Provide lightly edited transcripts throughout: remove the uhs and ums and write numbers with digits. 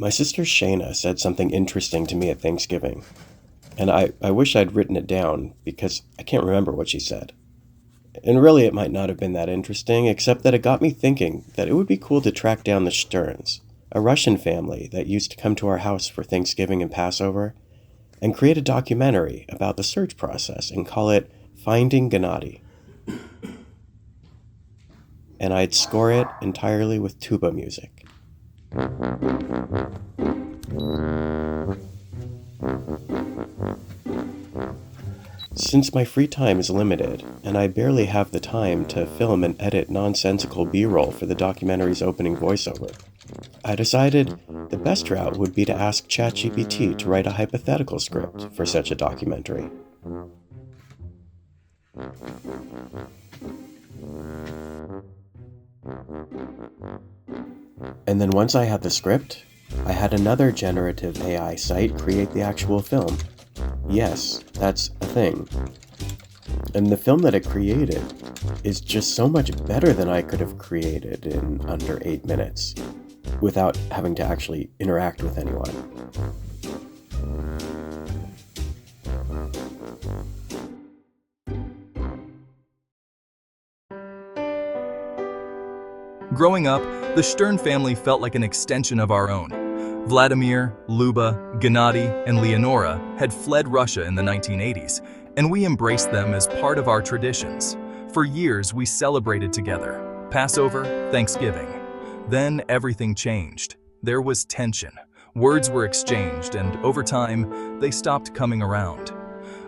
My sister Shayna said something interesting to me at Thanksgiving, and I wish I'd written it down because I can't remember what she said. And really, it might not have been that interesting, except that it got me thinking that it would be cool to track down the Sterns, a Russian family that used to come to our house for Thanksgiving and Passover, and create a documentary about the search process and call it Finding Gennady. And I'd score it entirely with tuba music. Since my free time is limited, and I barely have the time to film and edit nonsensical B-roll for the documentary's opening voiceover, I decided the best route would be to ask ChatGPT to write a hypothetical script for such a documentary. And then once I had the script, I had another generative AI site create the actual film. Yes, that's a thing. And the film that it created is just so much better than I could have created in under 8 minutes, without having to actually interact with anyone. Growing up, the Stern family felt like an extension of our own. Vladimir, Luba, Gennady, and Leonora had fled Russia in the 1980s, and we embraced them as part of our traditions. For years, we celebrated together, Passover, Thanksgiving. Then everything changed. There was tension. Words were exchanged, and over time, they stopped coming around.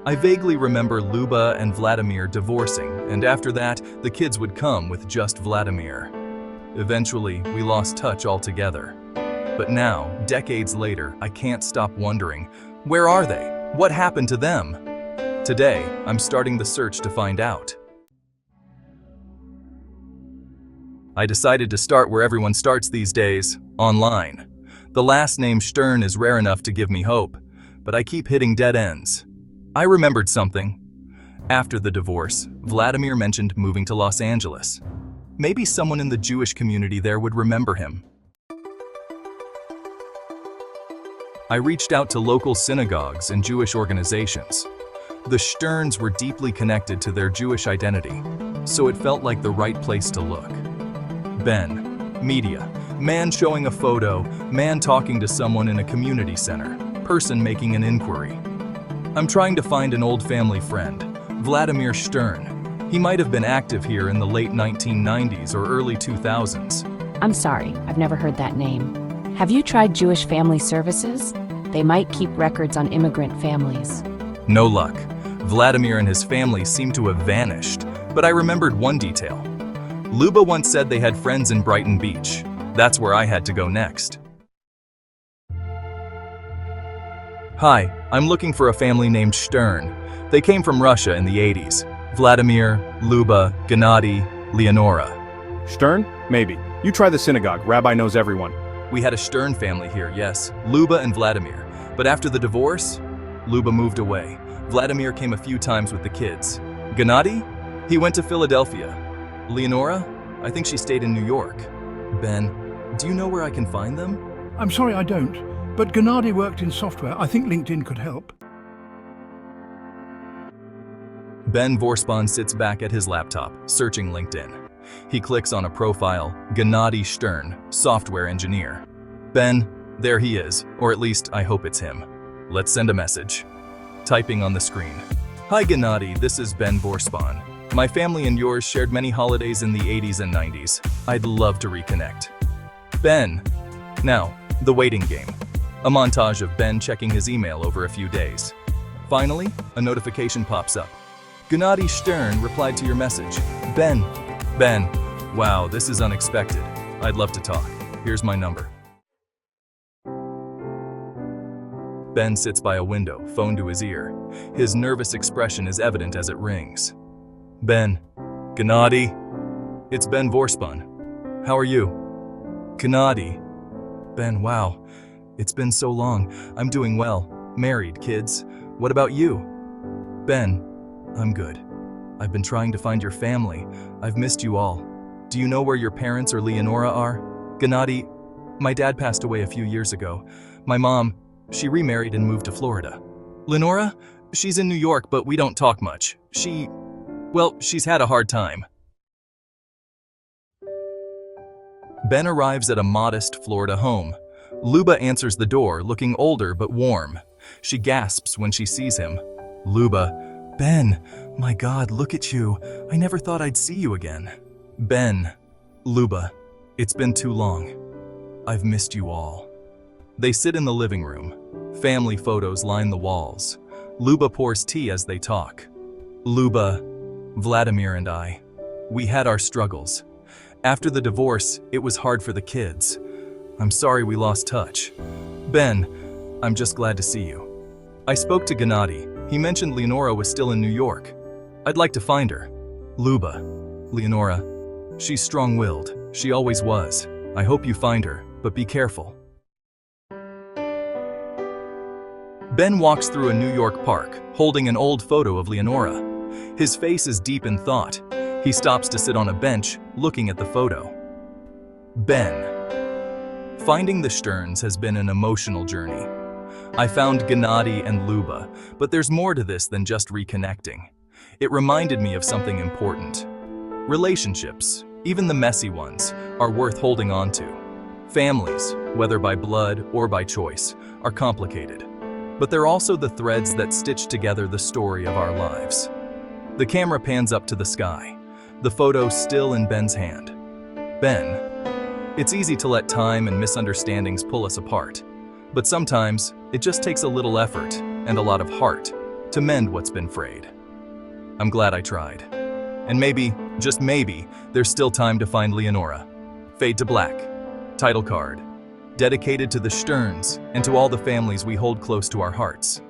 I vaguely remember Luba and Vladimir divorcing, and after that, the kids would come with just Vladimir. Eventually, we lost touch altogether. But now, decades later, I can't stop wondering, where are they? What happened to them? Today, I'm starting the search to find out. I decided to start where everyone starts these days, online. The last name Stern is rare enough to give me hope, but I keep hitting dead ends. I remembered something. After the divorce, Vladimir mentioned moving to Los Angeles. Maybe someone in the Jewish community there would remember him. I reached out to local synagogues and Jewish organizations. The Sterns were deeply connected to their Jewish identity, so it felt like the right place to look. Ben, media, man showing a photo, man talking to someone in a community center, person making an inquiry. I'm trying to find an old family friend, Vladimir Stern. He might have been active here in the late 1990s or early 2000s. I'm sorry, I've never heard that name. Have you tried Jewish Family Services? They might keep records on immigrant families. No luck. Vladimir and his family seem to have vanished, but I remembered one detail. Luba once said they had friends in Brighton Beach. That's where I had to go next. Hi, I'm looking for a family named Stern. They came from Russia in the 80s. Vladimir, Luba, Gennady, Leonora. Stern? Maybe. You try the synagogue. Rabbi knows everyone. We had a Stern family here, yes, Luba and Vladimir. But after the divorce, Luba moved away. Vladimir came a few times with the kids. Gennady? He went to Philadelphia. Leonora? I think she stayed in New York. Ben, do you know where I can find them? I'm sorry, I don't. But Gennady worked in software. I think LinkedIn could help. Ben Vorspon sits back at his laptop, searching LinkedIn. He clicks on a profile, Gennady Stern, software engineer. Ben, there he is, or at least I hope it's him. Let's send a message. Typing on the screen. Hi Gennady, this is Ben Vorspon. My family and yours shared many holidays in the 80s and 90s. I'd love to reconnect. Ben. Now, the waiting game. A montage of Ben checking his email over a few days. Finally, a notification pops up. Gennady Stern replied to your message. Ben. Ben. Wow, this is unexpected. I'd love to talk. Here's my number. Ben sits by a window, phone to his ear. His nervous expression is evident as it rings. Ben. Gennady. It's Ben Vorspon. How are you? Gennady. Ben, wow. It's been so long. I'm doing well. Married, kids. What about you? Ben. I'm good. I've been trying to find your family. I've missed you all. Do you know where your parents or Leonora are? Gennady. My dad passed away a few years ago. My mom, she remarried and moved to Florida. Lenora, she's in New York, but we don't talk much. She's had a hard time. Ben arrives at a modest Florida home. Luba answers the door, looking older but warm. She gasps when she sees him. Luba, Ben, my God, look at you. I never thought I'd see you again. Ben, Luba, it's been too long. I've missed you all. They sit in the living room. Family photos line the walls. Luba pours tea as they talk. Luba, Vladimir and I, we had our struggles. After the divorce, it was hard for the kids. I'm sorry we lost touch. Ben, I'm just glad to see you. I spoke to Gennady. He mentioned Leonora was still in New York. I'd like to find her. Luba, Leonora, she's strong-willed. She always was. I hope you find her, but be careful. Ben walks through a New York park, holding an old photo of Leonora. His face is deep in thought. He stops to sit on a bench, looking at the photo. Ben. Finding the Sterns has been an emotional journey. I found Gennady and Luba, but there's more to this than just reconnecting. It reminded me of something important. Relationships, even the messy ones, are worth holding on to. Families, whether by blood or by choice, are complicated. But they're also the threads that stitch together the story of our lives. The camera pans up to the sky, the photo still in Ben's hand. Ben, it's easy to let time and misunderstandings pull us apart, but sometimes it just takes a little effort and a lot of heart to mend what's been frayed. I'm glad I tried. And maybe, just maybe, there's still time to find Leonora. Fade to black. Title card. Dedicated to the Sterns and to all the families we hold close to our hearts.